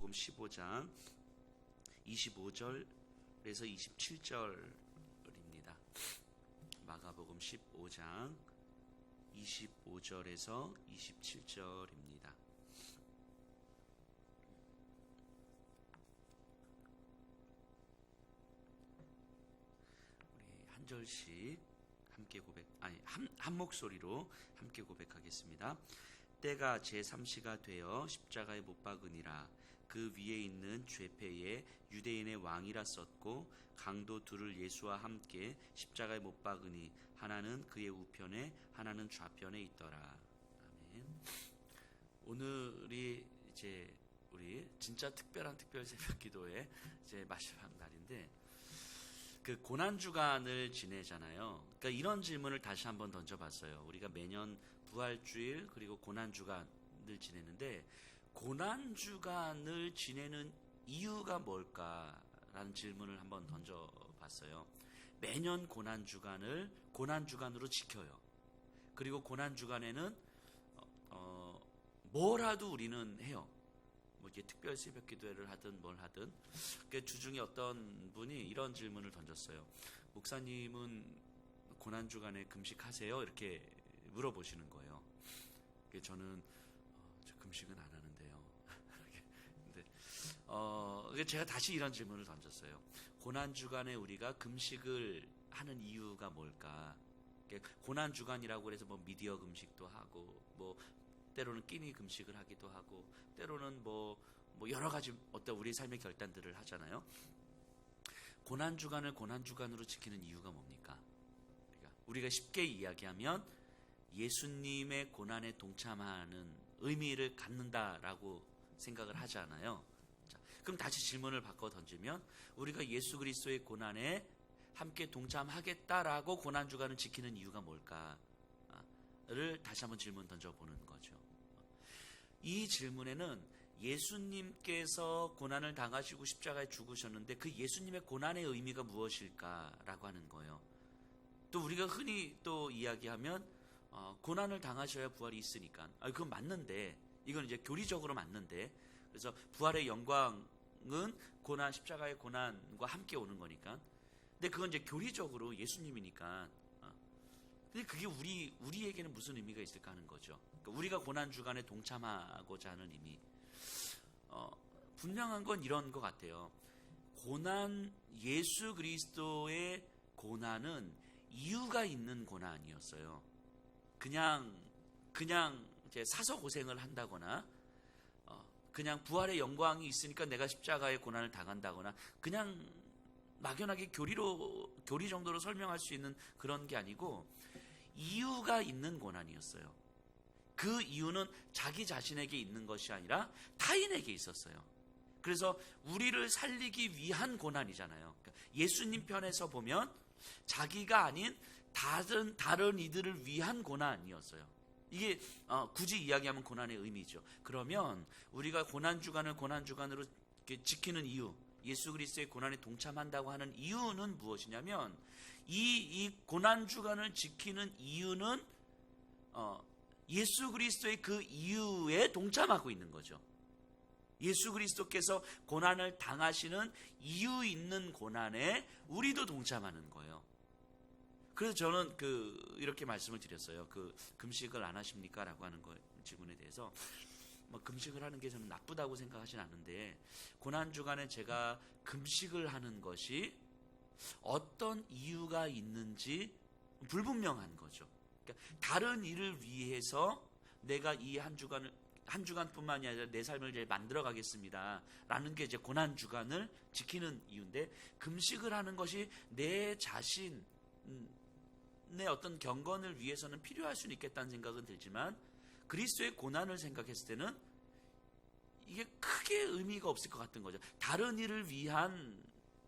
마가복음 15장 25절에서 27절입니다. 마가복음 15장 25절에서 27절입니다. 우리 한 절씩 함께 한 목소리로 함께 고백하겠습니다. 때가 제3시가 되어 십자가에 못 박으니라. 그 위에 있는 죄패에 유대인의 왕이라 썼고 강도 둘을 예수와 함께 십자가에 못 박으니 하나는 그의 우편에 하나는 좌편에 있더라. 아멘. 오늘이 이제 우리 진짜 특별한 특별 새벽 기도의 이제 마지막 날인데 그 고난주간을 지내잖아요. 그러니까 이런 질문을 다시 한번 던져봤어요. 우리가 매년 부활주일 그리고 고난주간을 지내는데 고난주간을 지내는 이유가 뭘까라는 질문을 한번 던져봤어요. 매년 고난주간을 고난주간으로 지켜요. 그리고 고난주간에는 뭐라도 우리는 해요. 뭐 이게 특별 새벽 기도회를 하든 뭘 하든. 그 주중에 어떤 분이 이런 질문을 던졌어요. 목사님은 고난주간에 금식하세요? 이렇게 물어보시는 거예요. 저는 저 금식은 안 하는데요. 근데 제가 다시 이런 질문을 던졌어요. 고난주간에 우리가 금식을 하는 이유가 뭘까? 고난주간이라고 해서 뭐 미디어 금식도 하고 뭐 때로는 끼니 금식을 하기도 하고 때로는 뭐 여러 가지 어떤 우리 삶의 결단들을 하잖아요. 고난주간을 고난주간으로 지키는 이유가 뭡니까? 우리가 쉽게 이야기하면 예수님의 고난에 동참하는 의미를 갖는다라고 생각을 하잖아요. 자, 그럼 다시 질문을 바꿔 던지면 우리가 예수 그리스도의 고난에 함께 동참하겠다라고 고난주간을 지키는 이유가 뭘까? 를 다시 한번 질문 던져보는 거죠. 이 질문에는 예수님께서 고난을 당하시고 십자가에 죽으셨는데 그 예수님의 고난의 의미가 무엇일까라고 하는 거예요. 또 우리가 흔히 또 이야기하면 고난을 당하셔야 부활이 있으니까 그건 맞는데 이건 이제 교리적으로 맞는데 그래서 부활의 영광은 십자가의 고난과 함께 오는 거니까 근데 그건 이제 교리적으로 예수님이니까 근데 그게 우리에게는 무슨 의미가 있을까 하는 거죠. 그러니까 우리가 고난주간에 동참하고자 하는 의미. 분명한 건 이런 것 같아요. 예수 그리스도의 고난은 이유가 있는 고난이었어요. 그냥 이제 사서 고생을 한다거나, 그냥 부활의 영광이 있으니까 내가 십자가의 고난을 당한다거나, 그냥 막연하게 교리 정도로 설명할 수 있는 그런 게 아니고 이유가 있는 고난이었어요. 그 이유는 자기 자신에게 있는 것이 아니라 타인에게 있었어요. 그래서 우리를 살리기 위한 고난이잖아요. 그러니까 예수님 편에서 보면 자기가 아닌 다른 이들을 위한 고난이었어요. 이게 굳이 이야기하면 고난의 의미죠. 그러면 우리가 고난주간을 고난주간으로 지키는 이유, 예수 그리스도의 고난에 동참한다고 하는 이유는 무엇이냐면 이 고난주간을 지키는 이유는 예수 그리스도의 그 이유에 동참하고 있는 거죠. 예수 그리스도께서 고난을 당하시는 이유 있는 고난에 우리도 동참하는 거예요. 그래서 저는 이렇게 말씀을 드렸어요. 금식을 안 하십니까? 라고 하는 질문에 대해서 금식을 하는 게 저는 나쁘다고 생각하진 않는데 고난주간에 제가 금식을 하는 것이 어떤 이유가 있는지 불분명한 거죠. 그러니까 다른 일을 위해서 내가 이 한 주간뿐만이 아니라 내 삶을 이제 만들어 가겠습니다. 라는 게 이제 고난주간을 지키는 이유인데 금식을 하는 것이 내 자신의 어떤 경건을 위해서는 필요할 수는 있겠다는 생각은 들지만 그리스도의 고난을 생각했을 때는 이게 크게 의미가 없을 것 같은 거죠. 다른 일을 위한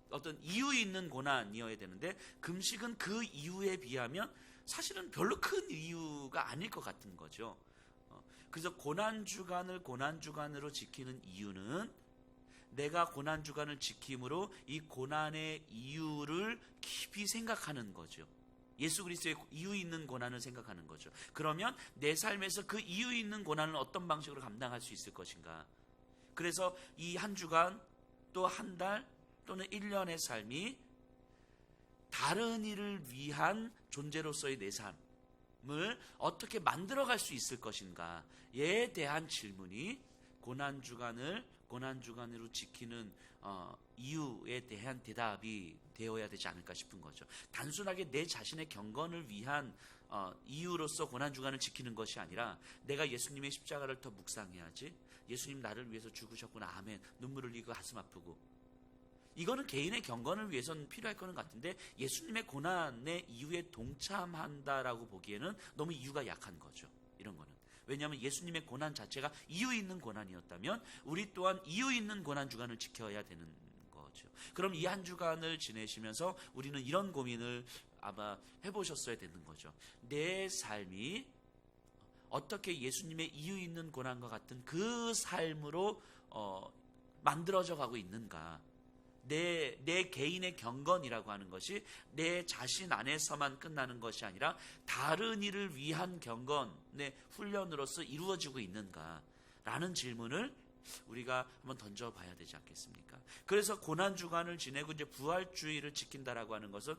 어떤 이유 있는 고난이어야 되는데 금식은 그 이유에 비하면 사실은 별로 큰 이유가 아닐 것 같은 거죠. 그래서 고난주간을 고난주간으로 지키는 이유는 내가 고난주간을 지킴으로 이 고난의 이유를 깊이 생각하는 거죠. 예수 그리스도의 이유 있는 고난을 생각하는 거죠. 그러면 내 삶에서 그 이유 있는 고난을 어떤 방식으로 감당할 수 있을 것인가? 그래서 이 한 주간 또 한 달 또는 1년의 삶이 다른 이를 위한 존재로서의 내 삶을 어떻게 만들어갈 수 있을 것인가에 대한 질문이 고난주간으로 지키는 이유에 대한 대답이 되어야 되지 않을까 싶은 거죠. 단순하게 내 자신의 경건을 위한 이유로서 고난주간을 지키는 것이 아니라 내가 예수님의 십자가를 더 묵상해야지, 예수님 나를 위해서 죽으셨구나, 아멘, 눈물 흘리고 가슴 아프고, 이거는 개인의 경건을 위해서는 필요할 거는 같은데 예수님의 고난의 이유에 동참한다라고 보기에는 너무 이유가 약한 거죠. 이런 거는. 왜냐하면 예수님의 고난 자체가 이유 있는 고난이었다면 우리 또한 이유 있는 고난주간을 지켜야 되는 거죠. 그럼 이 한 주간을 지내시면서 우리는 이런 고민을 아마 해보셨어야 되는 거죠. 내 삶이 어떻게 예수님의 이유 있는 고난과 같은 그 삶으로 만들어져 가고 있는가. 내 개인의 경건이라고 하는 것이 내 자신 안에서만 끝나는 것이 아니라 다른 이를 위한 경건의 훈련으로서 이루어지고 있는가라는 질문을 우리가 한번 던져봐야 되지 않겠습니까? 그래서 고난주간을 지내고 이제 부활주의를 지킨다라고 하는 것은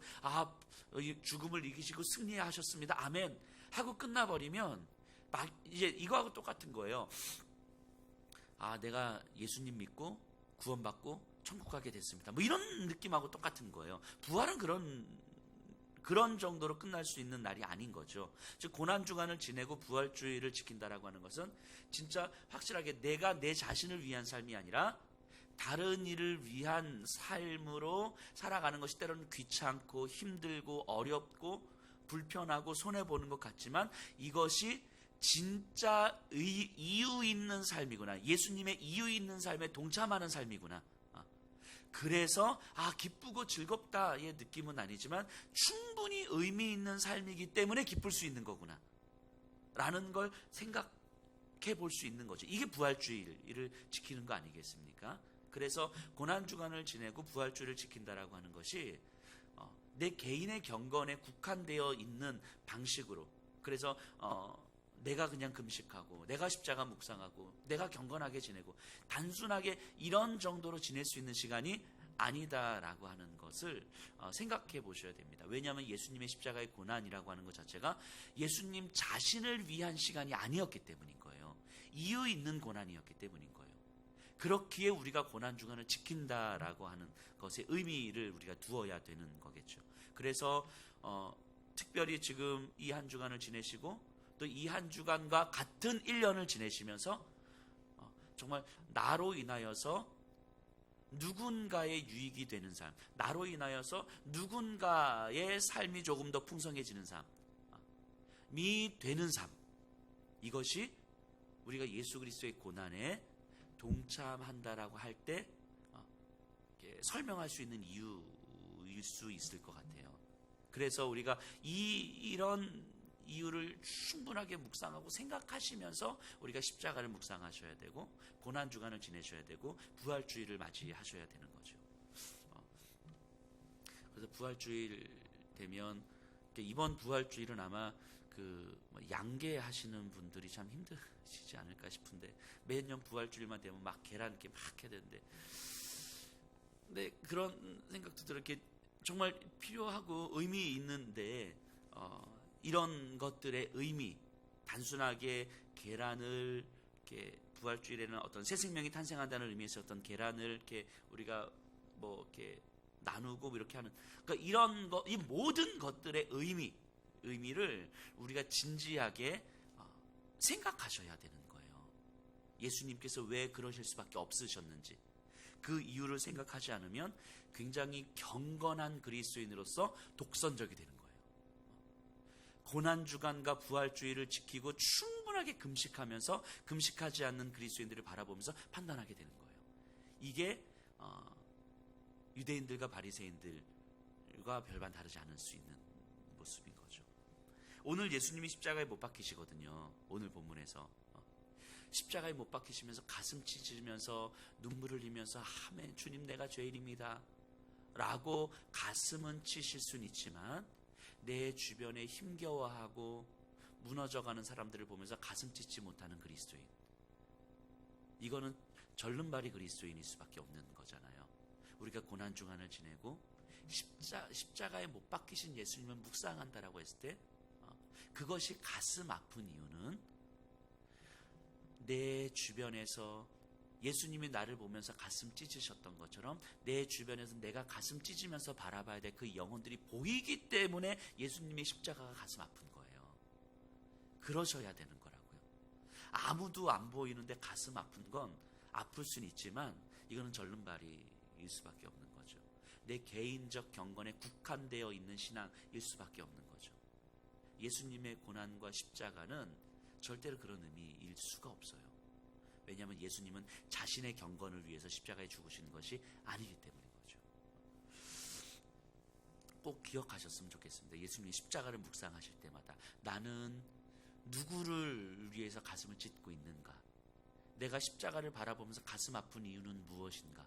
죽음을 이기시고 승리하셨습니다, 아멘 하고 끝나버리면 이제 이거하고 똑같은 거예요. 내가 예수님 믿고 구원받고 천국 가게 됐습니다, 뭐 이런 느낌하고 똑같은 거예요. 부활은 그런 정도로 끝날 수 있는 날이 아닌 거죠. 즉 고난주간을 지내고 부활주의를 지킨다라고 하는 것은 진짜 확실하게 내가 내 자신을 위한 삶이 아니라 다른 이를 위한 삶으로 살아가는 것이 때로는 귀찮고 힘들고 어렵고 불편하고 손해보는 것 같지만 이것이 진짜 이유 있는 삶이구나, 예수님의 이유 있는 삶에 동참하는 삶이구나. 그래서 기쁘고 즐겁다의 느낌은 아니지만 충분히 의미 있는 삶이기 때문에 기쁠 수 있는 거구나 라는 걸 생각해 볼 수 있는 거죠. 이게 부활주의를 지키는 거 아니겠습니까? 그래서 고난주간을 지내고 부활주의를 지킨다라고 하는 것이 내 개인의 경건에 국한되어 있는 방식으로, 그래서 내가 그냥 금식하고 내가 십자가 묵상하고 내가 경건하게 지내고 단순하게 이런 정도로 지낼 수 있는 시간이 아니다라고 하는 것을 생각해 보셔야 됩니다. 왜냐하면 예수님의 십자가의 고난이라고 하는 것 자체가 예수님 자신을 위한 시간이 아니었기 때문인 거예요. 이유 있는 고난이었기 때문인 거예요. 그렇기에 우리가 고난주간을 지킨다라고 하는 것의 의미를 우리가 두어야 되는 거겠죠. 그래서 특별히 지금 이 한 주간을 지내시고 또 이 한 주간과 같은 1년을 지내시면서 정말 나로 인하여서 누군가의 유익이 되는 삶, 나로 인하여서 누군가의 삶이 조금 더 풍성해지는 삶이 되는 삶, 이것이 우리가 예수 그리스도의 고난에 동참한다라고 할 때 설명할 수 있는 이유일 수 있을 것 같아요. 그래서 우리가 이런 이유를 충분하게 묵상하고 생각하시면서 우리가 십자가를 묵상하셔야 되고 고난주간을 지내셔야 되고 부활주의를 맞이하셔야 되는 거죠. 그래서 부활주일 되면 이번 부활주일은 아마 양계하시는 분들이 참 힘드시지 않을까 싶은데 매년 부활주일만 되면 막 계란 이렇게 막 해야 되는데, 근데 그런 생각도 들어 이렇게 정말 필요하고 의미 있는데 이런 것들의 의미, 단순하게 계란을 이렇게 부활주일에는 어떤 새 생명이 탄생한다는 의미에서 어떤 계란을 이렇게 우리가 뭐 이렇게 나누고 이렇게 하는, 그러니까 이런 이 모든 것들의 의미를 우리가 진지하게 생각하셔야 되는 거예요. 예수님께서 왜 그러실 수밖에 없으셨는지 그 이유를 생각하지 않으면 굉장히 경건한 그리스도인으로서 독선적이 되는 거예요. 고난주간과 부활주의를 지키고 충분하게 금식하면서 금식하지 않는 그리스도인들을 바라보면서 판단하게 되는 거예요. 이게 유대인들과 바리새인들과 별반 다르지 않을 수 있는 모습인 거죠. 오늘 예수님이 십자가에 못 박히시거든요. 오늘 본문에서 십자가에 못 박히시면서 가슴 찢으면서 눈물을 흘리면서 아멘 주님 내가 죄인입니다 라고 가슴은 치실 수는 있지만 내 주변에 힘겨워하고 무너져가는 사람들을 보면서 가슴 찢지 못하는 그리스도인, 이거는 절름발이 그리스도인일 수밖에 없는 거잖아요. 우리가 고난주간을 지내고 십자가에 못 박히신 예수님을 묵상한다라고 했을 때 그것이 가슴 아픈 이유는 내 주변에서 예수님이 나를 보면서 가슴 찢으셨던 것처럼 내 주변에서 내가 가슴 찢으면서 바라봐야 될 그 영혼들이 보이기 때문에 예수님의 십자가가 가슴 아픈 거예요. 그러셔야 되는 거라고요. 아무도 안 보이는데 가슴 아픈 건 아플 수는 있지만 이거는 절름발이일 수밖에 없는 거죠. 내 개인적 경건에 국한되어 있는 신앙일 수밖에 없는 거죠. 예수님의 고난과 십자가는 절대로 그런 의미일 수가 없어요. 왜냐하면 예수님은 자신의 경건을 위해서 십자가에 죽으신 것이 아니기 때문인 거죠. 꼭 기억하셨으면 좋겠습니다. 예수님이 십자가를 묵상하실 때마다 나는 누구를 위해서 가슴을 찢고 있는가? 내가 십자가를 바라보면서 가슴 아픈 이유는 무엇인가?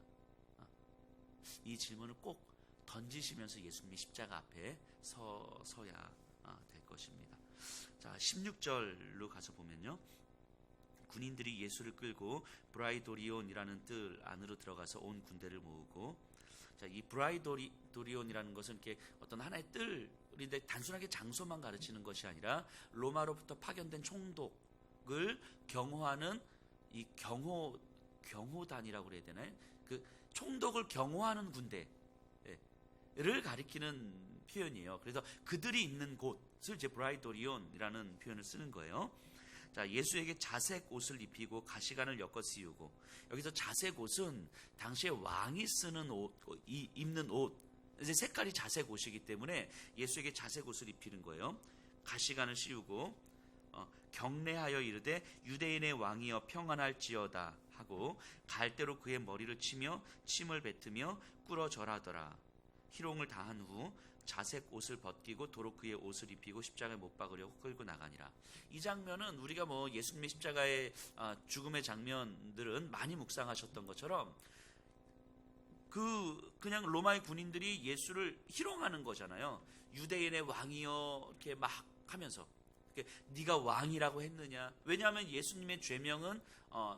이 질문을 꼭 던지시면서 예수님의 십자가 앞에 서야 될 것입니다. 자, 16절로 가서 보면요. 군인들이 예수를 끌고 브라이도리온이라는 뜰 안으로 들어가서 온 군대를 모으고, 자, 이 브라이도리온이라는 것은 이렇게 어떤 하나의 뜰인데 단순하게 장소만 가르치는 것이 아니라 로마로부터 파견된 총독을 경호하는 이 경호단이라고 그래야 되나요? 그 총독을 경호하는 군대를 가리키는 표현이에요. 그래서 그들이 있는 곳을 이제 브라이도리온이라는 표현을 쓰는 거예요. 자, 예수에게 자색 옷을 입히고 가시관을 엮어 씌우고, 여기서 자색 옷은 당시에 왕이 쓰는 입는 옷, 이제 색깔이 자색 옷이기 때문에 예수에게 자색 옷을 입히는 거예요. 가시관을 씌우고 경례하여 이르되 유대인의 왕이여 평안할지어다 하고 갈대로 그의 머리를 치며 침을 뱉으며 꿇어 절하더라. 희롱을 다한 후 자색 옷을 벗기고 도로 그의 옷을 입히고 십자가에 못 박으려고 끌고 나가니라. 이 장면은 우리가 예수님의 십자가의 죽음의 장면들은 많이 묵상하셨던 것처럼 그냥 로마의 군인들이 예수를 희롱하는 거잖아요. 유대인의 왕이여 이렇게 막 하면서 네가 왕이라고 했느냐? 왜냐하면 예수님의 죄명은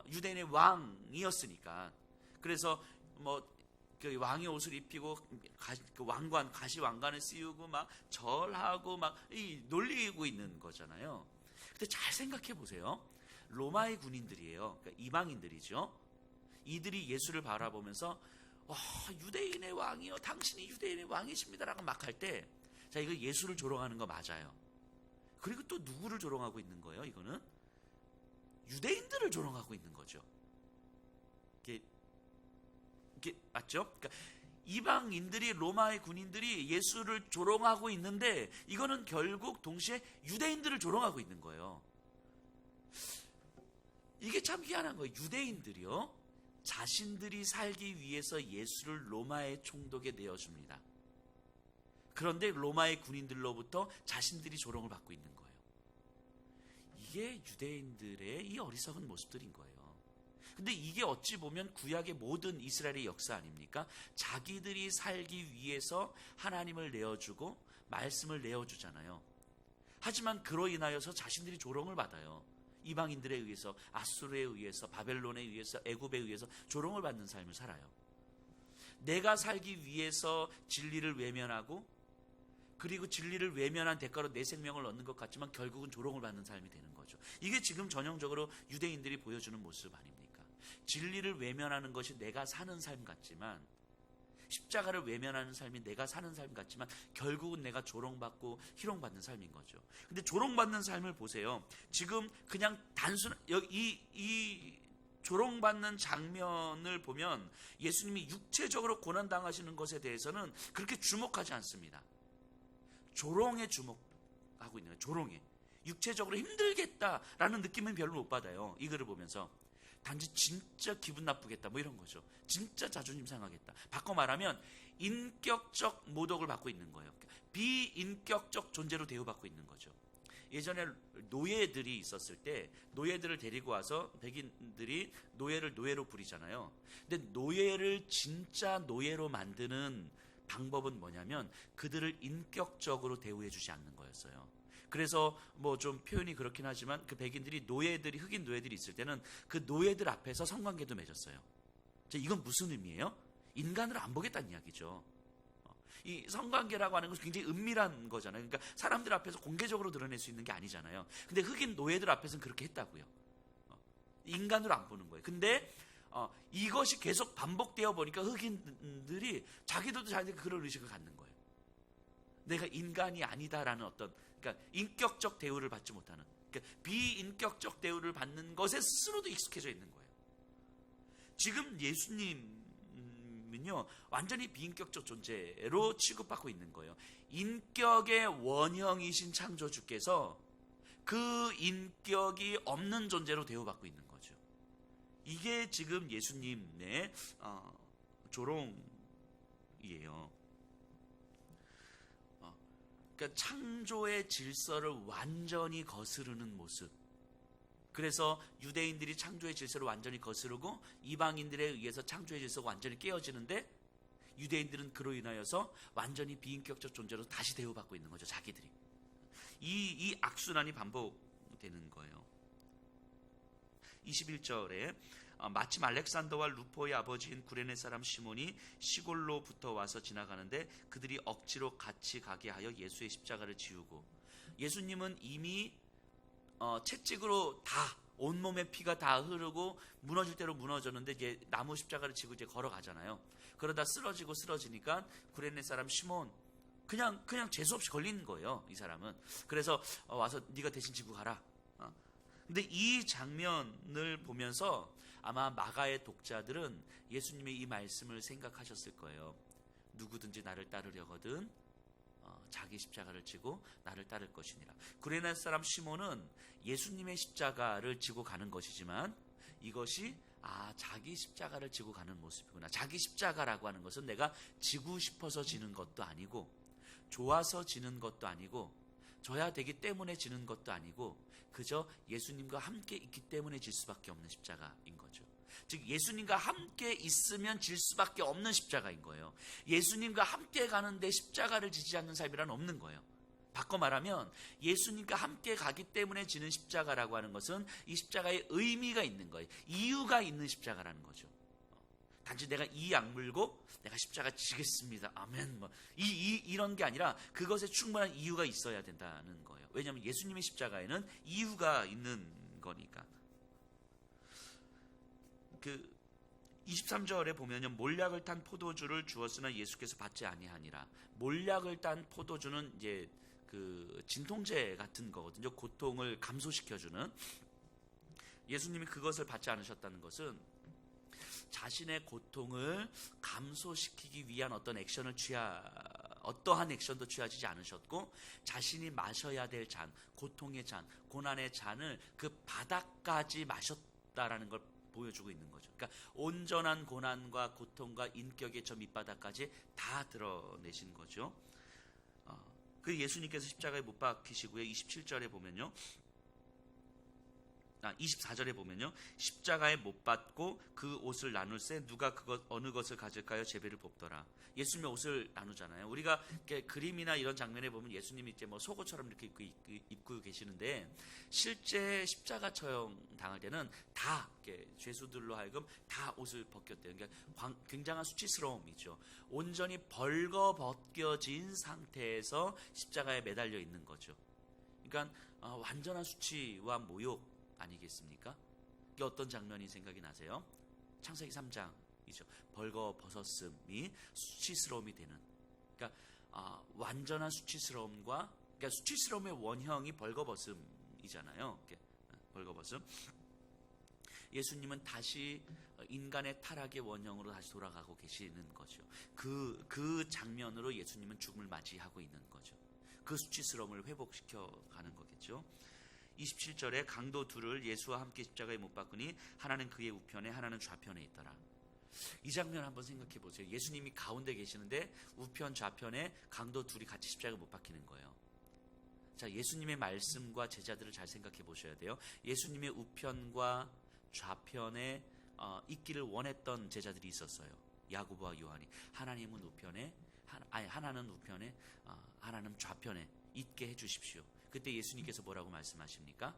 유대인의 왕이었으니까. 그래서 그 왕의 옷을 입히고 그 왕관 가시 왕관을 씌우고 막 절하고 막 놀리고 있는 거잖아요. 근데 잘 생각해 보세요. 로마의 군인들이에요. 그러니까 이방인들이죠. 이들이 예수를 바라보면서 유대인의 왕이요, 당신이 유대인의 왕이십니다라고 막 할 때, 자, 이거 예수를 조롱하는 거 맞아요. 그리고 또 누구를 조롱하고 있는 거예요? 이거는 유대인들을 조롱하고 있는 거죠. 이게 맞죠? 그러니까 이방인들이, 로마의 군인들이 예수를 조롱하고 있는데 이거는 결국 동시에 유대인들을 조롱하고 있는 거예요. 이게 참 희한한 거예요. 유대인들이요, 자신들이 살기 위해서 예수를 로마의 총독에 내어줍니다. 그런데 로마의 군인들로부터 자신들이 조롱을 받고 있는 거예요. 이게 유대인들의 이 어리석은 모습들인 거예요. 근데 이게 어찌 보면 구약의 모든 이스라엘의 역사 아닙니까? 자기들이 살기 위해서 하나님을 내어주고 말씀을 내어주잖아요. 하지만 그로 인하여서 자신들이 조롱을 받아요. 이방인들에 의해서, 아수르에 의해서, 바벨론에 의해서, 애굽에 의해서 조롱을 받는 삶을 살아요. 내가 살기 위해서 진리를 외면하고, 그리고 진리를 외면한 대가로 내 생명을 얻는 것 같지만 결국은 조롱을 받는 삶이 되는 거죠. 이게 지금 전형적으로 유대인들이 보여주는 모습 아닙니까? 진리를 외면하는 것이 내가 사는 삶 같지만, 십자가를 외면하는 삶이 내가 사는 삶 같지만 결국은 내가 조롱받고 희롱받는 삶인 거죠. 근데 조롱받는 삶을 보세요. 지금 그냥 이 조롱받는 장면을 보면 예수님이 육체적으로 고난당하시는 것에 대해서는 그렇게 주목하지 않습니다. 조롱에 주목하고 있는 거예요. 조롱에. 육체적으로 힘들겠다라는 느낌은 별로 못 받아요. 이 글을 보면서. 단지 진짜 기분 나쁘겠다 이런 거죠. 진짜 자존심 상하겠다. 바꿔 말하면 인격적 모독을 받고 있는 거예요. 비인격적 존재로 대우받고 있는 거죠. 예전에 노예들이 있었을 때 노예들을 데리고 와서 백인들이 노예로 부리잖아요. 근데 노예를 진짜 노예로 만드는 방법은 뭐냐면 그들을 인격적으로 대우해 주지 않는 거였어요. 그래서 뭐 좀 표현이 그렇긴 하지만 그 백인들이 흑인 노예들이 있을 때는 그 노예들 앞에서 성관계도 맺었어요. 자, 이건 무슨 의미예요? 인간을 안 보겠다는 이야기죠. 이 성관계라고 하는 것은 굉장히 은밀한 거잖아요. 그러니까 사람들 앞에서 공개적으로 드러낼 수 있는 게 아니잖아요. 근데 흑인 노예들 앞에서는 그렇게 했다고요. 인간으로 안 보는 거예요. 근데 이것이 계속 반복되어 보니까 흑인들이 자기들도 자기들 그런 의식을 갖는 거예요. 내가 인간이 아니다라는 어떤, 그러니까 인격적 대우를 받지 못하는, 그러니까 비인격적 대우를 받는 것에 스스로도 익숙해져 있는 거예요. 지금 예수님은요, 완전히 비인격적 존재로 취급받고 있는 거예요. 인격의 원형이신 창조주께서 그 인격이 없는 존재로 대우받고 있는 거죠. 이게 지금 예수님의 조롱이에요. 그러니까 창조의 질서를 완전히 거스르는 모습. 그래서 유대인들이 창조의 질서를 완전히 거스르고 이방인들에 의해서 창조의 질서가 완전히 깨어지는데 유대인들은 그로 인하여서 완전히 비인격적 존재로 다시 대우받고 있는 거죠. 자기들이. 이 악순환이 반복되는 거예요. 21절에 마침 알렉산더와 루포의 아버지인 구레네 사람 시몬이 시골로부터 와서 지나가는데 그들이 억지로 같이 가게 하여 예수의 십자가를 지우고, 예수님은 이미 채찍으로 다 온몸에 피가 다 흐르고 무너질 대로 무너졌는데 이제 나무 십자가를 지고 이제 걸어가잖아요. 그러다 쓰러지니까 구레네 사람 시몬 그냥 재수없이 걸리는 거예요. 이 사람은. 그래서 와서 네가 대신 지고 가라. 근데 이 장면을 보면서 아마 마가의 독자들은 예수님의 이 말씀을 생각하셨을 거예요. 누구든지 나를 따르려거든 자기 십자가를 지고 나를 따를 것이니라. 구레네 사람 시몬은 예수님의 십자가를 지고 가는 것이지만 이것이 자기 십자가를 지고 가는 모습이구나. 자기 십자가라고 하는 것은 내가 지고 싶어서 지는 것도 아니고 좋아서 지는 것도 아니고 져야 되기 때문에 지는 것도 아니고 그저 예수님과 함께 있기 때문에 질 수밖에 없는 십자가인 거죠. 즉 예수님과 함께 있으면 질 수밖에 없는 십자가인 거예요. 예수님과 함께 가는데 십자가를 지지 않는 삶이란 없는 거예요. 바꿔 말하면 예수님과 함께 가기 때문에 지는 십자가라고 하는 것은 이 십자가의 의미가 있는 거예요. 이유가 있는 십자가라는 거죠. 단지 내가 이 악물고 내가 십자가 지겠습니다. 아멘. 이런 게 아니라 그것에 충분한 이유가 있어야 된다는 거예요. 왜냐하면 예수님의 십자가에는 이유가 있는 거니까. 23절에 보면요, 몰약을 탄 포도주를 주었으나 예수께서 받지 아니하니라. 몰약을 탄 포도주는 이제 그 진통제 같은 거거든요. 고통을 감소시켜주는. 예수님이 그것을 받지 않으셨다는 것은 자신의 고통을 감소시키기 위한 어떠한 액션도 취하지 않으셨고 자신이 마셔야 될 잔, 고통의 잔, 고난의 잔을 그 바닥까지 마셨다라는 걸 보여주고 있는 거죠. 그러니까 온전한 고난과 고통과 인격의 저 밑바닥까지 다 드러내신 거죠. 그 예수님께서 십자가에 못 박히시고요. 27절에 보면요. 24절에 보면요. 십자가에 못 박고 그 옷을 나눌세 누가 어느 것을 가질까요? 제비를 뽑더라. 예수님의 옷을 나누잖아요. 우리가 이렇게 그림이나 이런 장면에 보면 예수님이 이제 뭐 속옷처럼 이렇게 입고 계시는데 실제 십자가 처형 당할 때는 다 이렇게 죄수들로 하여금 다 옷을 벗겼대요. 그러니까 굉장한 수치스러움이죠. 온전히 벌거벗겨진 상태에서 십자가에 매달려 있는 거죠. 그러니까 완전한 수치와 모욕 아니겠습니까? 이게 어떤 장면이 생각이 나세요? 창세기 3장이죠. 벌거벗었음이 수치스러움이 되는. 그러니까 완전한 수치스러움과, 그러니까 수치스러움의 원형이 벌거벗음이잖아요. 벌거벗음. 예수님은 다시 인간의 타락의 원형으로 다시 돌아가고 계시는 거죠. 그 장면으로 예수님은 죽음을 맞이하고 있는 거죠. 그 수치스러움을 회복시켜 가는 거겠죠. 27절에 강도 둘을 예수와 함께 십자가에 못 박으니 하나는 그의 우편에 하나는 좌편에 있더라. 이 장면 한번 생각해 보세요. 예수님이 가운데 계시는데 우편 좌편에 강도 둘이 같이 십자가에 못 박히는 거예요. 자, 예수님의 말씀과 제자들을 잘 생각해 보셔야 돼요. 예수님의 우편과 좌편에 있기를 원했던 제자들이 있었어요. 야고보와 요한이. 하나님은 우편에, 하나는 우편에, 하나는 좌편에 있게 해 주십시오. 그때 예수님께서 뭐라고 말씀하십니까?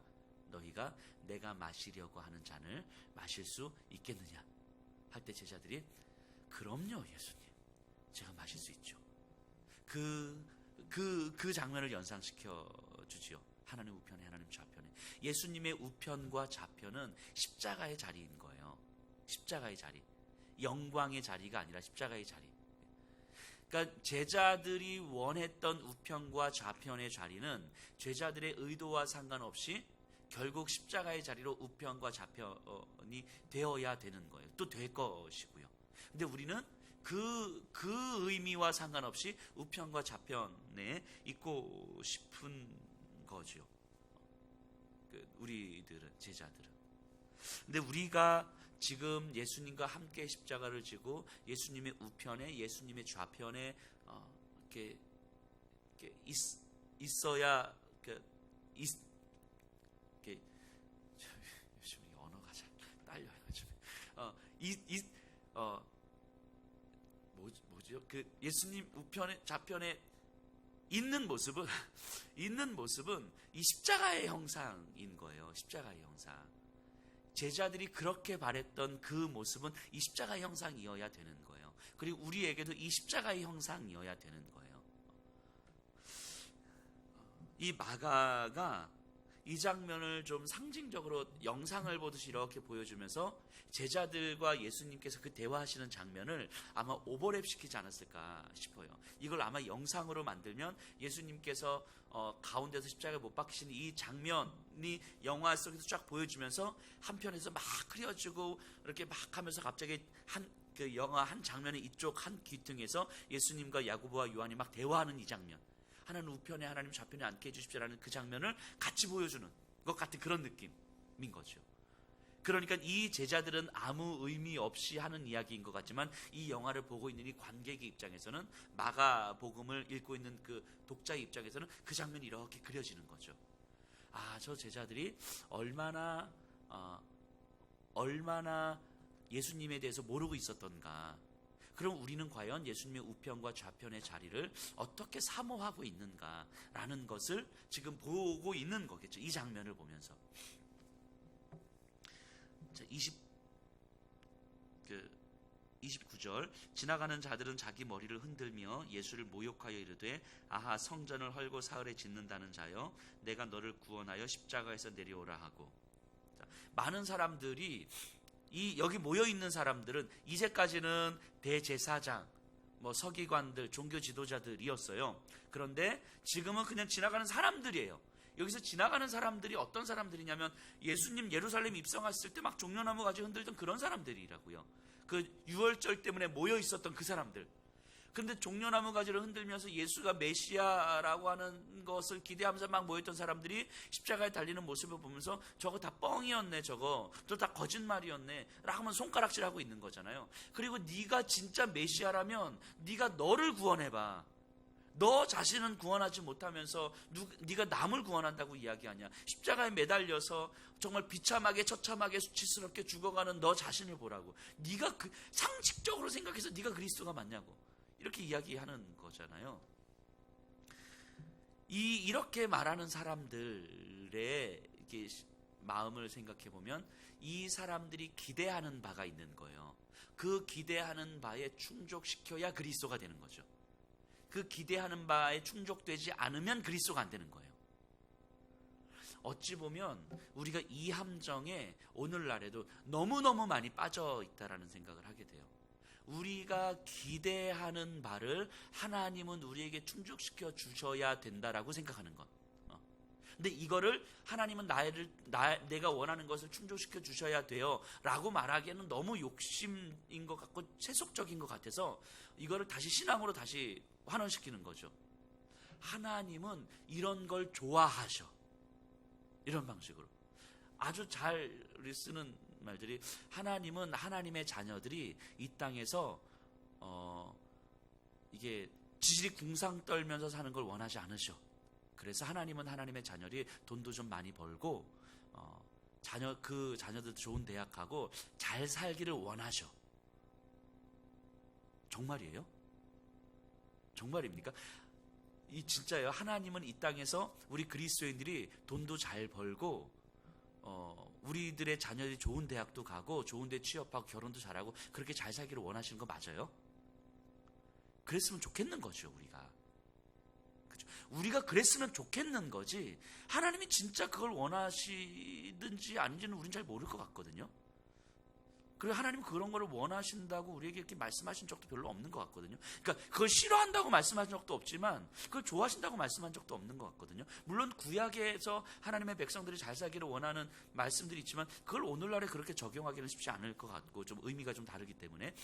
너희가 내가 마시려고 하는 잔을 마실 수 있겠느냐 할 때 제자들이 그럼요 예수님, 제가 마실 수 있죠. 그 장면을 연상시켜 주지요. 하나님 우편에 하나님 좌편에. 예수님의 우편과 좌편은 십자가의 자리인 거예요. 십자가의 자리, 영광의 자리가 아니라 십자가의 자리. 그러니까 제자들이 원했던 우편과 좌편의 자리는 제자들의 의도와 상관없이 결국 십자가의 자리로 우편과 좌편이 되어야 되는 거예요. 또 될 것이고요. 근데 우리는 그 의미와 상관없이 우편과 좌편에 있고 싶은 거죠. 우리들은, 제자들은. 근데 우리가 지금 예수님과 함께 십자가를 지고 예수님의 우편에, 예수님의 좌편에 이렇게 있어야 이렇게 요즘 언어가 잘 딸려요. 뭐죠? 예수님 우편에, 좌편에 있는 모습은 이 십자가의 형상인 거예요. 십자가의 형상. 제자들이 그렇게 바랬던 그 모습은 이 십자가의 형상이어야 되는 거예요. 그리고 우리에게도 이 십자가의 형상이어야 되는 거예요. 이 마가가 이 장면을 좀 상징적으로 영상을 보듯이 이렇게 보여주면서 제자들과 예수님께서 그 대화하시는 장면을 아마 오버랩 시키지 않았을까 싶어요. 이걸 아마 영상으로 만들면 예수님께서 가운데서 십자가에 못 박히시는 이 장면이 영화 속에서 쫙 보여주면서 한편에서 막 흐려지고 이렇게 막 하면서 갑자기 그 영화 한 장면의 이쪽 한 귀퉁에서 예수님과 야고보와 요한이 막 대화하는 이 장면, 하나님 우편에 하나님 좌편에 앉게 해주십시오라는 그 장면을 같이 보여주는 것 같은 그런 느낌인 거죠. 그러니까 이 제자들은 아무 의미 없이 하는 이야기인 것 같지만 이 영화를 보고 있는 이 관객의 입장에서는, 마가복음을 읽고 있는 그 독자의 입장에서는 그 장면이 이렇게 그려지는 거죠. 아, 저 제자들이 얼마나 예수님에 대해서 모르고 있었던가. 그럼 우리는 과연 예수님의 우편과 좌편의 자리를 어떻게 사모하고 있는가라는 것을 지금 보고 있는 거겠죠. 이 장면을 보면서. 29절, 지나가는 자들은 자기 머리를 흔들며 예수를 모욕하여 이르되 아하, 성전을 헐고 사흘에 짓는다는 자여, 내가 너를 구원하여 십자가에서 내려오라 하고. 많은 사람들이, 여기 모여있는 사람들은 이제까지는 대제사장, 서기관들, 종교 지도자들이었어요. 그런데 지금은 그냥 지나가는 사람들이에요. 여기서 지나가는 사람들이 어떤 사람들이냐면 예수님 예루살렘 입성했을 때 막 종려나무 가지고 흔들던 그런 사람들이라고요. 그 유월절 때문에 모여 있었던 그 사람들. 그런데 종려나무 가지를 흔들면서 예수가 메시아라고 하는 것을 기대하면서 막 모였던 사람들이 십자가에 달리는 모습을 보면서 저거 다 뻥이었네, 저거 다 거짓말이었네 라고 하면 손가락질하고 있는 거잖아요. 그리고 네가 진짜 메시아라면 네가 너를 구원해봐. 너 자신은 구원하지 못하면서 네가 남을 구원한다고 이야기하냐. 십자가에 매달려서 정말 비참하게 처참하게 수치스럽게 죽어가는 너 자신을 보라고. 네가 상식적으로 생각해서 네가 그리스도가 맞냐고. 이렇게 이야기하는 거잖아요. 이렇게 말하는 사람들의 마음을 생각해 보면 이 사람들이 기대하는 바가 있는 거예요. 그 기대하는 바에 충족시켜야 그리스도가 되는 거죠. 그 기대하는 바에 충족되지 않으면 그리스도가 안 되는 거예요. 어찌 보면 우리가 이 함정에 오늘날에도 너무너무 많이 빠져 있다라는 생각을 하게 돼요. 우리가 기대하는 바를 하나님은 우리에게 충족시켜 주셔야 된다라고 생각하는 것. 근데 이거를 하나님은 내가 원하는 것을 충족시켜 주셔야 돼요 라고 말하기에는 너무 욕심인 것 같고 세속적인 것 같아서 이거를 다시 신앙으로 다시 환원시키는 거죠. 하나님은 이런 걸 좋아하셔. 이런 방식으로 아주 잘 쓰는 말들이, 하나님은 하나님의 자녀들이 이 땅에서 이게 지질이 궁상 떨면서 사는 걸 원하지 않으셔. 그래서 하나님은 하나님의 자녀들이 돈도 좀 많이 벌고 그 자녀들도 좋은 대학 가고 잘 살기를 원하셔. 정말이에요? 정말입니까? 이 진짜요. 하나님은 이 땅에서 우리 그리스도인들이 돈도 잘 벌고 우리들의 자녀들이 좋은 대학도 가고 좋은 데 취업하고 결혼도 잘하고 그렇게 잘 살기를 원하시는 거 맞아요? 그랬으면 좋겠는 거죠. 우리가 그랬으면 좋겠는 거지, 하나님이 진짜 그걸 원하시든지 아닌지는 우린 잘 모를 것 같거든요. 그리고 하나님은 그런 거를 원하신다고 우리에게 이렇게 말씀하신 적도 별로 없는 것 같거든요. 그러니까 그걸 싫어한다고 말씀하신 적도 없지만 그걸 좋아하신다고 말씀한 적도 없는 것 같거든요. 물론 구약에서 하나님의 백성들이 잘 살기를 원하는 말씀들이 있지만 그걸 오늘날에 그렇게 적용하기는 쉽지 않을 것 같고 좀 의미가 좀 다르기 때문에.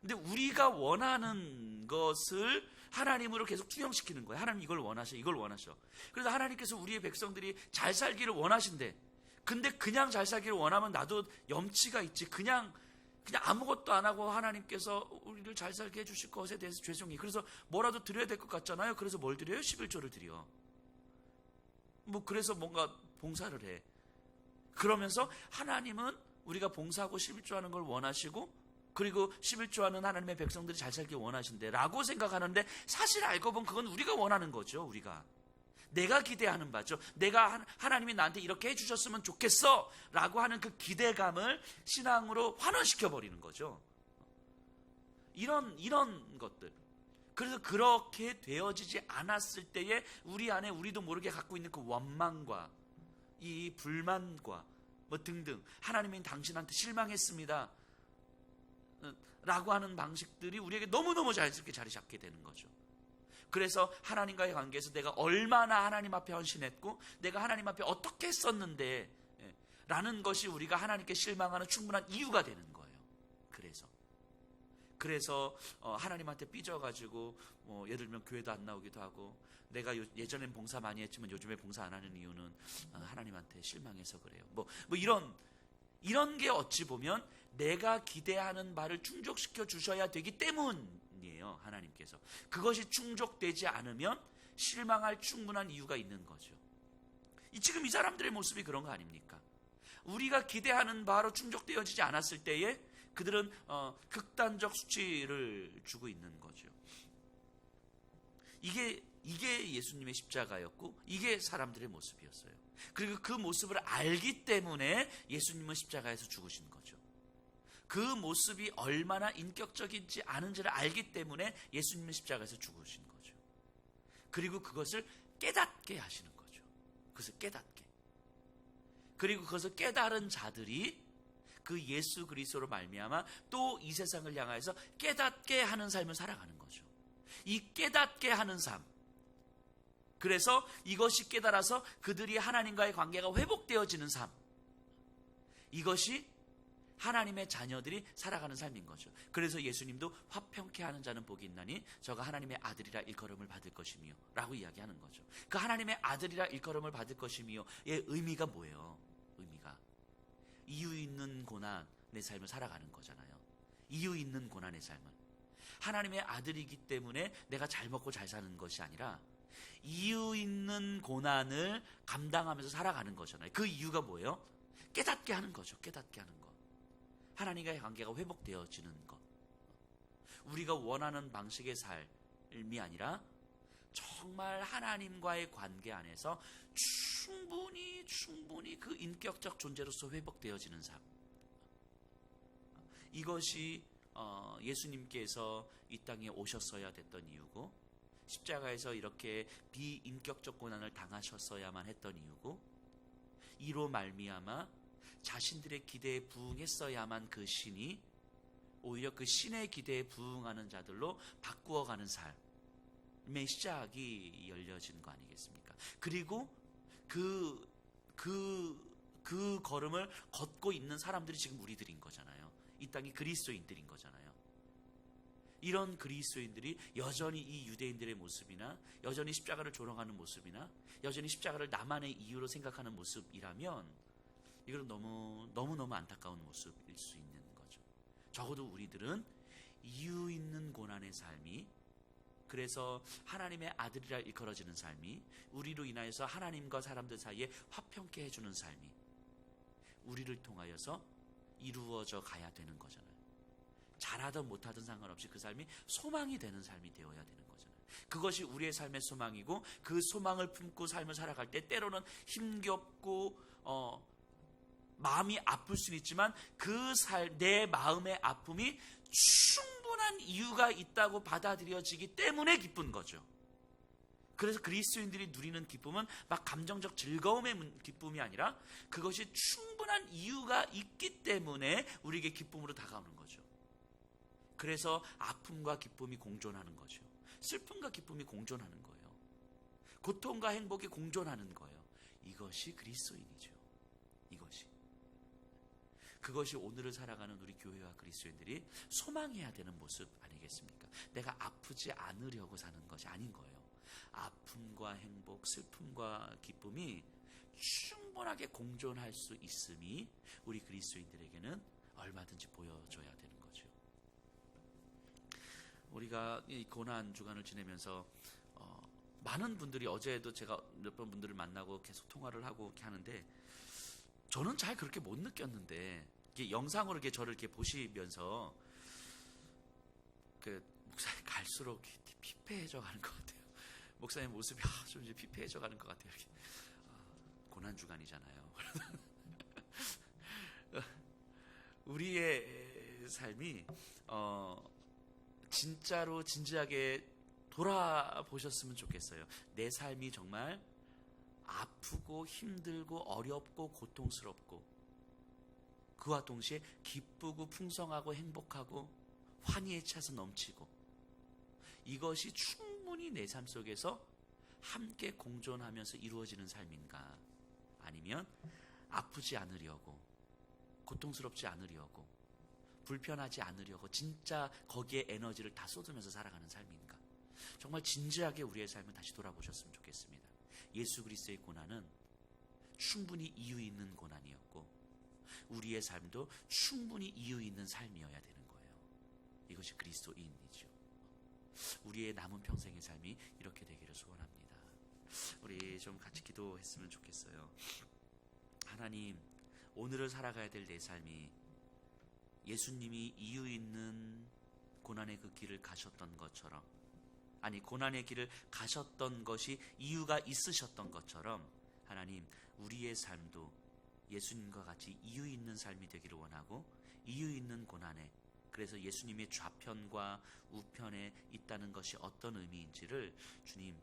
근데 우리가 원하는 것을 하나님으로 계속 투영시키는 거예요. 하나님 이걸 원하셔, 이걸 원하셔. 그래서 하나님께서 우리의 백성들이 잘 살기를 원하신대. 근데 그냥 잘 살기를 원하면 나도 염치가 있지. 그냥 아무것도 안 하고 하나님께서 우리를 잘 살게 해주실 것에 대해서 죄송해. 그래서 뭐라도 드려야 될 것 같잖아요. 그래서 뭘 드려요? 11조를 드려. 그래서 뭔가 봉사를 해. 그러면서 하나님은 우리가 봉사하고 11조 하는 걸 원하시고, 그리고 11조 하는 하나님의 백성들이 잘 살길 원하신대 라고 생각하는데, 사실 알고 보면 그건 우리가 원하는 거죠. 내가 기대하는 바죠. 내가 하나님이 나한테 이렇게 해주셨으면 좋겠어 라고 하는 그 기대감을 신앙으로 환원시켜 버리는 거죠. 이런 것들. 그래서 그렇게 되어지지 않았을 때에 우리 안에 우리도 모르게 갖고 있는 그 원망과 이 불만과 등등, 하나님이 당신한테 실망했습니다 라고 하는 방식들이 우리에게 너무너무 자연스럽게 자리 잡게 되는 거죠. 그래서 하나님과의 관계에서 내가 얼마나 하나님 앞에 헌신했고 내가 하나님 앞에 어떻게 했었는데 라는 것이 우리가 하나님께 실망하는 충분한 이유가 되는 거예요. 그래서 하나님한테 삐져가지고 예를 들면 교회도 안 나오기도 하고, 내가 예전엔 봉사 많이 했지만 요즘에 봉사 안 하는 이유는 하나님한테 실망해서 그래요. 이런 게 어찌 보면 내가 기대하는 바를 충족시켜 주셔야 되기 때문이에요. 하나님께서 그것이 충족되지 않으면 실망할 충분한 이유가 있는 거죠. 지금 이 사람들의 모습이 그런 거 아닙니까? 우리가 기대하는 바로 충족되어지지 않았을 때에 그들은 극단적 수치를 주고 있는 거죠. 이게 예수님의 십자가였고 이게 사람들의 모습이었어요. 그리고 그 모습을 알기 때문에 예수님은 십자가에서 죽으신 거죠. 그 모습이 얼마나 인격적인지 아는지를 알기 때문에 예수님은 십자가에서 죽으신 거죠. 그리고 그것을 깨닫게 하시는 거죠. 그것을 깨닫게. 그리고 그것을 깨달은 자들이 그 예수 그리스도로 말미암아 또 이 세상을 향하여서 깨닫게 하는 삶을 살아가는 거죠. 이 깨닫게 하는 삶. 그래서 이것이 깨달아서 그들이 하나님과의 관계가 회복되어지는 삶. 이것이 하나님의 자녀들이 살아가는 삶인 거죠. 그래서 예수님도 화평케 하는 자는 복이 있나니 저가 하나님의 아들이라 일컬음을 받을 것이며 라고 이야기하는 거죠. 그 하나님의 아들이라 일컬음을 받을 것이며의 의미가 뭐예요? 의미가 이유 있는 고난의 삶을 살아가는 거잖아요. 이유 있는 고난의 삶을. 하나님의 아들이기 때문에 내가 잘 먹고 잘 사는 것이 아니라 이유 있는 고난을 감당하면서 살아가는 거잖아요. 그 이유가 뭐예요? 깨닫게 하는 거죠. 깨닫게 하는 것. 하나님과의 관계가 회복되어지는 것. 우리가 원하는 방식의 삶이 아니라 정말 하나님과의 관계 안에서 충분히 그 인격적 존재로서 회복되어지는 삶. 이것이 예수님께서 이 땅에 오셨어야 됐던 이유고, 십자가에서 이렇게 비인격적 고난을 당하셨어야만 했던 이유고, 이로 말미암아 자신들의 기대에 부응했어야만 그 신이 오히려 그 신의 기대에 부응하는 자들로 바꾸어가는 삶의 시작이 열려진 거 아니겠습니까? 그리고 그 걸음을 걷고 있는 사람들이 지금 우리들인 거잖아요. 이 땅이 그리스도인들인 거잖아요. 이런 그리스도인들이 여전히 이 유대인들의 모습이나 여전히 십자가를 조롱하는 모습이나 여전히 십자가를 나만의 이유로 생각하는 모습이라면 이건 너무너무 안타까운 모습일 수 있는 거죠. 적어도 우리들은 이유 있는 고난의 삶이, 그래서 하나님의 아들이라 일컬어지는 삶이, 우리로 인하여서 하나님과 사람들 사이에 화평케 해주는 삶이 우리를 통하여서 이루어져 가야 되는 거잖아요. 잘하든 못하든 상관없이 그 삶이 소망이 되는 삶이 되어야 되는 거잖아요. 그것이 우리의 삶의 소망이고, 그 소망을 품고 삶을 살아갈 때 때로는 힘겹고 마음이 아플 수는 있지만 내 마음의 아픔이 충분한 이유가 있다고 받아들여지기 때문에 기쁜 거죠. 그래서 그리스도인들이 누리는 기쁨은 막 감정적 즐거움의 기쁨이 아니라 그것이 충분한 이유가 있기 때문에 우리에게 기쁨으로 다가오는 거죠. 그래서 아픔과 기쁨이 공존하는 거죠. 슬픔과 기쁨이 공존하는 거예요. 고통과 행복이 공존하는 거예요. 이것이 그리스도인이죠. 그것이 오늘을 살아가는 우리 교회와 그리스도인들이 소망해야 되는 모습 아니겠습니까? 내가 아프지 않으려고 사는 것이 아닌 거예요. 아픔과 행복, 슬픔과 기쁨이 충분하게 공존할 수 있음이 우리 그리스도인들에게는 얼마든지 보여줘야 되는 거죠. 우리가 이 고난 주간을 지내면서 많은 분들이, 어제도 제가 몇 번 분들을 만나고 계속 통화를 하고 이렇게 하는데, 저는 잘 그렇게 못 느꼈는데, 이게 영상으로 이렇게 저를 이렇게 보시면서 목사님 갈수록 피폐해져 가는 것 같아요. 목사님 모습이 좀 이제 피폐해져 가는 것 같아요. 이렇게. 고난 주간이잖아요. 우리의 삶이 진짜로 진지하게 돌아보셨으면 좋겠어요. 내 삶이 정말 아프고 힘들고 어렵고 고통스럽고, 그와 동시에 기쁘고 풍성하고 행복하고 환희에 차서 넘치고, 이것이 충분히 내 삶 속에서 함께 공존하면서 이루어지는 삶인가, 아니면 아프지 않으려고, 고통스럽지 않으려고, 불편하지 않으려고 진짜 거기에 에너지를 다 쏟으면서 살아가는 삶인가. 정말 진지하게 우리의 삶을 다시 돌아보셨으면 좋겠습니다. 예수 그리스도의 고난은 충분히 이유 있는 고난이었고, 우리의 삶도 충분히 이유 있는 삶이어야 되는 거예요. 이것이 그리스도인이죠. 우리의 남은 평생의 삶이 이렇게 되기를 소원합니다. 우리 좀 같이 기도했으면 좋겠어요. 하나님, 오늘을 살아가야 될 내 삶이 예수님이 이유 있는 고난의 그 길을 가셨던 것처럼, 아니 고난의 길을 가셨던 것이 이유가 있으셨던 것처럼, 하나님, 우리의 삶도 예수님과 같이 이유 있는 삶이 되기를 원하고, 이유 있는 고난에, 그래서 예수님의 좌편과 우편에 있다는 것이 어떤 의미인지를 주님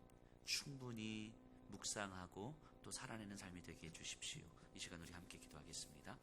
충분히 묵상하고 또 살아내는 삶이 되게 해주십시오. 이 시간 우리 함께 기도하겠습니다.